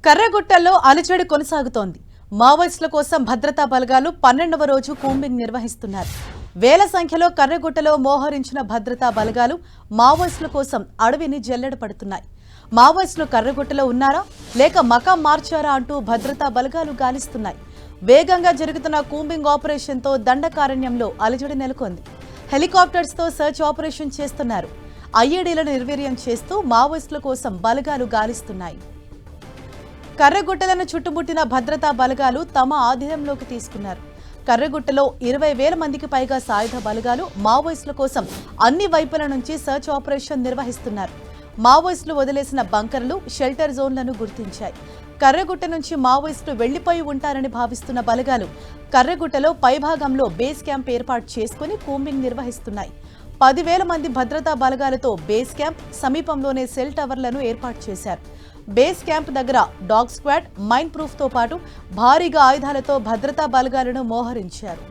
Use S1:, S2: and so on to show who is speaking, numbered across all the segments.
S1: కర్రగుట్టల్లో అలజడి కొనసాగుతోంది. మావోయిస్టుల కోసం భద్రతా బలగాలు 12వ రోజు కూంబింగ్ నిర్వహిస్తున్నారు. వేల సంఖ్యలో కర్రగుట్టలో మోహరించిన భద్రతా బలగాలు మావోయిస్టుల కోసం అడవిని జల్లెడ పడుతున్నాయి. మావోయిస్టులు కర్రగుట్టలో ఉన్నారా లేక మకాం మార్చారా అంటూ భద్రతా బలగాలు గాలిస్తున్నాయి. వేగంగా జరుగుతున్న కూంబింగ్ ఆపరేషన్తో దండకారణ్యంలో అలజడి నెలకొంది. హెలికాప్టర్స్తో సర్చ్ ఆపరేషన్ చేస్తున్నారు. ఐఈడీలను నిర్వీర్యం చేస్తూ మావోయిస్టుల కోసం బలగాలు గాలిస్తున్నాయి. కర్రగుట్టలను చుట్టుముట్టిన భద్రతా బలగాలు తమ ఆధీనంలోకి తీసుకున్నారు. కర్రగుట్టలో 20,000 మందికి పైగా సాయుధ బలగాలు మావోయిస్టుల కోసం అన్ని వైపుల నుంచి సర్చ్ ఆపరేషన్ నిర్వహిస్తున్నారు. మావోయిస్టులు వదిలేసిన బంకర్లు, షెల్టర్ జోన్లను గుర్తించాయి. కర్రగుట్ట నుంచి మావోయిస్టులు వెళ్లిపోయి ఉంటారని భావిస్తున్న బలగాలు కర్రగుట్టలో పైభాగంలో బేస్ క్యాంప్ ఏర్పాటు చేసుకుని కూంబింగ్ నిర్వహిస్తున్నాయి. 10,000 మంది భద్రతా బలగాలతో బేస్ క్యాంప్ సమీపంలోనే సెల్ టవర్లను ఏర్పాటు చేశారు. బేస్ క్యాంప్ దగ్గర డాగ్ స్క్వాడ్, మైన్ ప్రూఫ్ తో పాటు భారీగా ఆయుధాలతో భద్రతా బలగాలను మోహరించారు.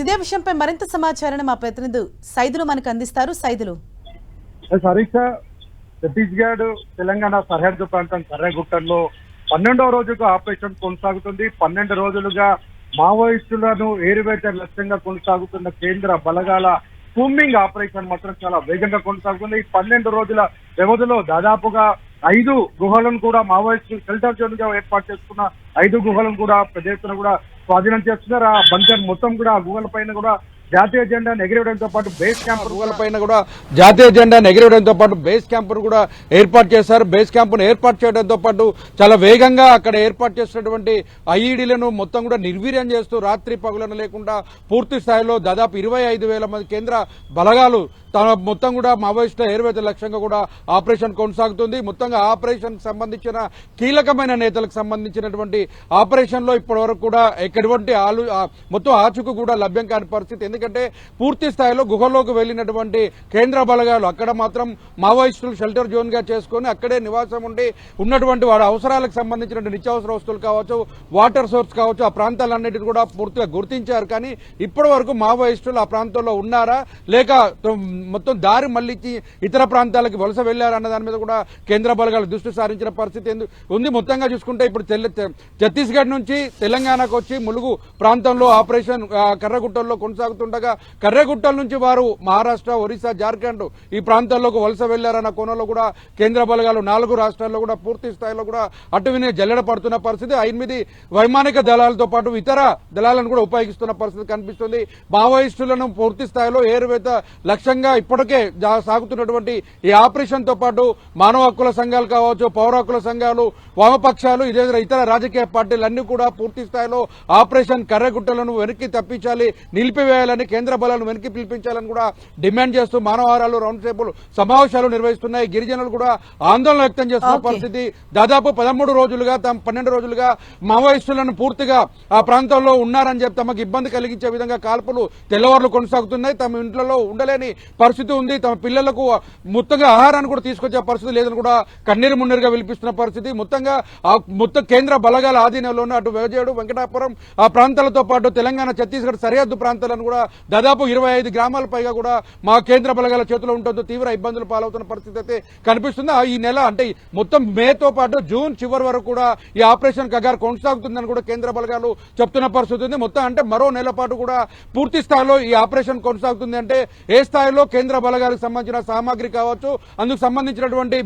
S1: ఇదే విషయంపై మరింత సమాచారాన్ని మా ప్రతినిధి సైదులు మనకు అందిస్తారు. సైదులు,
S2: ఛత్తీస్గఢ్ తెలంగాణ సరిహద్దు ప్రాంతం కర్రగుట్టల్లో 12వ రోజుగా ఆపరేషన్ కొనసాగుతుంది. 12 రోజులుగా మావోయిస్టులను ఏరువేట లక్ష్యంగా కొనసాగుతున్న కేంద్ర బలగాల కూంబింగ్ ఆపరేషన్ మాత్రం చాలా వేగంగా కొనసాగుతుంది. 12 రోజుల వ్యవధిలో దాదాపుగా 5 గుహలను కూడా మావోయిస్టులు షెల్టర్ జోన్ గా ఏర్పాటు చేసుకున్న 5 గుహలను కూడా పెద్ద ఎత్తున కూడా స్వాధీనం చేస్తున్నారు. ఆ బంకర్ మొత్తం కూడా ఆ గుహల పైన కూడా జాతీయ జెండాను ఎగిరేయడంతో పాటు బేస్ క్యాంప్
S3: పైన కూడా జాతీయ జెండాను ఎగిరేయడంతో పాటు బేస్ క్యాంపును కూడా ఏర్పాటు చేశారు. బేస్ క్యాంపును ఏర్పాటు చేయడంతో పాటు చాలా వేగంగా అక్కడ ఏర్పాటు చేసినటువంటి ఐఈడీలను మొత్తం కూడా నిర్వీర్యం చేస్తూ రాత్రి పగులను లేకుండా పూర్తి స్థాయిలో దాదాపు 25,000 మంది కేంద్ర బలగాలు తన మొత్తం కూడా మావోయిస్టుల ఏరువేత లక్ష్యంగా కూడా ఆపరేషన్ కొనసాగుతుంది. మొత్తంగా ఆపరేషన్ సంబంధించిన కీలకమైన నేతలకు సంబంధించినటువంటి ఆపరేషన్ లో ఇప్పటి వరకు కూడా ఎటువంటి మొత్తం ఆచుకు కూడా లభ్యం కాని పరిస్థితి. ఎందుకంటే పూర్తి స్థాయిలో గుహలోకి వెళ్లినటువంటి కేంద్ర బలగాలు అక్కడ మాత్రం మావోయిస్టులు షెల్టర్ జోన్ గా చేసుకుని అక్కడే నివాసం ఉండి ఉన్నటువంటి వారి అవసరాలకు సంబంధించిన నిత్యావసర వస్తువులు కావచ్చు, వాటర్ సోర్స్ కావచ్చు, ఆ ప్రాంతాలన్నిటిని కూడా పూర్తిగా గుర్తించారు. కానీ ఇప్పటి వరకు మావోయిస్టులు ఆ ప్రాంతంలో ఉన్నారా లేక మొత్తం దారి మళ్లించి ఇతర ప్రాంతాలకు వలస వెళ్లారన్న దాని మీద కూడా కేంద్ర బలగాలు దృష్టి సారించిన పరిస్థితి ఉంది. మొత్తంగా చూసుకుంటే ఇప్పుడు ఛత్తీస్గఢ్ నుంచి తెలంగాణకు వచ్చి ములుగు ప్రాంతంలో ఆపరేషన్ కర్రగుట్టల్లో కొనసాగుతుండగా కర్రగుట్టల నుంచి వారు మహారాష్ట్ర, ఒరిస్సా, జార్ఖండ్ ఈ ప్రాంతాల్లోకి వలస వెళ్లారన్న కోణంలో కూడా కేంద్ర బలగాలు 4 రాష్ట్రాల్లో కూడా పూర్తి స్థాయిలో కూడా అటువినే జల్లెడ పడుతున్న పరిస్థితి. 8 వైమానిక దళాలతో పాటు ఇతర దళాలను కూడా ఉపయోగిస్తున్న పరిస్థితి కనిపిస్తుంది. మావోయిస్టులను పూర్తి స్థాయిలో ఏరువేత లక్ష్యంగా ఇప్పటికే సాగుతున్నటువంటి ఈ ఆపరేషన్ తో పాటు మానవ హక్కుల సంఘాలు కావచ్చు, పౌర హక్కుల సంఘాలు, వామపక్షాలు, ఇతర రాజకీయ పార్టీలన్నీ కూడా పూర్తి స్థాయిలో ఆపరేషన్ కర్రగుట్టలను వెనక్కి తప్పించాలి, నిలిపివేయాలని, కేంద్ర బలాలను వెనక్కి పిలిపించాలని కూడా డిమాండ్ చేస్తూ మానవారాలు, రౌండ్ టేబుల్ సమావేశాలు నిర్వహిస్తున్నాయి. గిరిజనులు కూడా ఆందోళన వ్యక్తం చేస్తున్న పరిస్థితి. దాదాపు 12 రోజులుగా మావోయిస్టులను పూర్తిగా ఆ ప్రాంతంలో ఉన్నారని చెప్పి తమకు ఇబ్బంది కలిగించే విధంగా కాల్పులు తెల్లవారులు కొనసాగుతున్నాయి. తమ ఇంట్లో ఉండలేని పరిస్థితి ఉంది. తమ పిల్లలకు మొత్తంగా ఆహారాన్ని కూడా తీసుకొచ్చే పరిస్థితి లేదని కూడా కన్నీరు మున్నీరుగా విలిపిస్తున్న పరిస్థితి. మొత్తం కేంద్ర బలగాల ఆధీనంలోనే అటు వేజేడు, వెంకటాపురం ఆ ప్రాంతాలతో పాటు తెలంగాణ, ఛత్తీస్గఢ్ సరిహద్దు ప్రాంతాలను కూడా దాదాపు 25 గ్రామాల పైగా కూడా మా కేంద్ర బలగాల చేతిలో ఉంటుందో తీవ్ర ఇబ్బందులు పాలవుతున్న పరిస్థితి అయితే కనిపిస్తుంది. ఈ నెల అంటే మొత్తం మేతో పాటు జూన్ చివరి వరకు కూడా ఈ ఆపరేషన్ కగారు కొనసాగుతుందని కూడా కేంద్ర బలగాలు చెప్తున్న పరిస్థితి ఉంది. మొత్తం అంటే మరో నెల పాటు కూడా పూర్తి స్థాయిలో ఈ ఆపరేషన్ కొనసాగుతుంది. అంటే ఏ స్థాయిలో కేంద్ర బలగాలకు సంబంధించిన సామాగ్రి కావచ్చు, అందుకు సంబంధించినటువంటి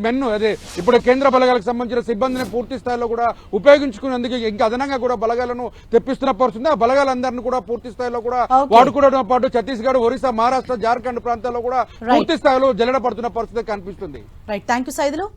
S3: ఇప్పుడు కేంద్ర బలగాలకు సంబంధించిన సిబ్బందిని పూర్తి స్థాయిలో కూడా ఉపయోగించుకునేందుకు ఇంకా అదనంగా కూడా బలగాలను తెప్పిస్తున్న పరిస్థితి. ఆ బలగాలందరినీ కూడా పూర్తి స్థాయిలో కూడా వాడుకోవడంతో పాటు ఛత్తీస్గఢ్, ఒరిస్సా, మహారాష్ట్ర, జార్ఖండ్ ప్రాంతాల్లో కూడా పూర్తి స్థాయిలో జల్లెడ పడుతున్న పరిస్థితి కనిపిస్తుంది.
S1: Right, thank you Saidulu.